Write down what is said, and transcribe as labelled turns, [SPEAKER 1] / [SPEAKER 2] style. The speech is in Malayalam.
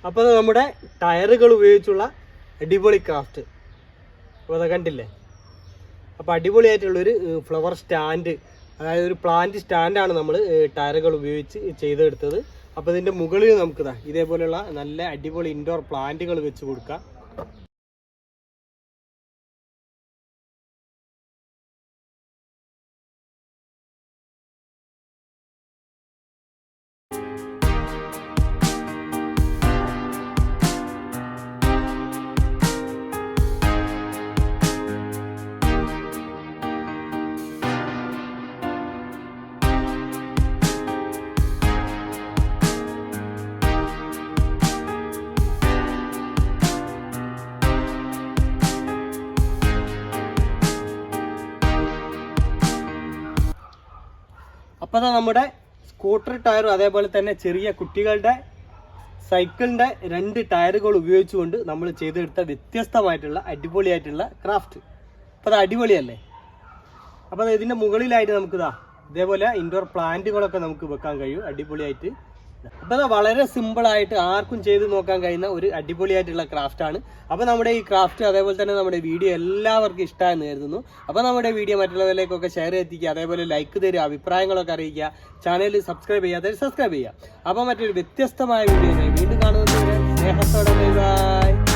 [SPEAKER 1] അപ്പോൾ നമ്മുടെ ടയറുകൾ ഉപയോഗിച്ചുള്ള അടിപൊളി ക്രാഫ്റ്റ് അപ്പോൾ അത് കണ്ടില്ലേ. അപ്പോൾ അടിപൊളിയായിട്ടുള്ളൊരു ഫ്ലവർ സ്റ്റാൻഡ്, അതായത് ഒരു പ്ലാന്റ് സ്റ്റാൻഡാണ് നമ്മൾ ടയറുകൾ ഉപയോഗിച്ച് ചെയ്തെടുത്തത്. അപ്പോൾ ഇതിൻ്റെ മുകളിൽ നമുക്ക് ഇതേപോലെയുള്ള നല്ല അടിപൊളി ഇൻഡോർ പ്ലാന്റുകൾ വെച്ച് കൊടുക്കാം. അപ്പോൾ നമ്മുടെ സ്കൂട്ടർ ടയറും അതേപോലെ തന്നെ ചെറിയ കുട്ടികളുടെ സൈക്കിളിൻ്റെ 2 ടയറുകൾ ഉപയോഗിച്ചുകൊണ്ട് നമ്മൾ ചെയ്തെടുത്ത വ്യത്യസ്തമായിട്ടുള്ള അടിപൊളിയായിട്ടുള്ള ക്രാഫ്റ്റ്. അപ്പോൾ അത് അടിപൊളിയല്ലേ. അപ്പോൾ ഇതിൻ്റെ മുകളിലായിട്ട് നമുക്ക് ഇതേപോലെ ഇൻഡോർ പ്ലാന്റുകളൊക്കെ നമുക്ക് വെക്കാൻ കഴിയും അടിപൊളിയായിട്ട്. അപ്പോൾ അത് വളരെ സിമ്പിളായിട്ട് ആർക്കും ചെയ്ത് നോക്കാൻ കഴിയുന്ന ഒരു അടിപൊളിയായിട്ടുള്ള ക്രാഫ്റ്റാണ്. അപ്പോൾ നമ്മുടെ ഈ ക്രാഫ്റ്റ് അതേപോലെ തന്നെ നമ്മുടെ വീഡിയോ എല്ലാവർക്കും ഇഷ്ടമായെന്ന് കരുതുന്നു. അപ്പോൾ നമ്മുടെ വീഡിയോ മറ്റുള്ളവരിലേക്കൊക്കെ ഷെയർ എത്തിക്കുക, അതേപോലെ ലൈക്ക് തരിക, അഭിപ്രായങ്ങളൊക്കെ അറിയിക്കുക, ചാനൽ സബ്സ്ക്രൈബ് ചെയ്യാതെ സബ്സ്ക്രൈബ് ചെയ്യുക. അപ്പോൾ മറ്റൊരു വ്യത്യസ്തമായ വീഡിയോ വീണ്ടും കാണുന്നത് സ്നേഹത്തോടെ ബൈ.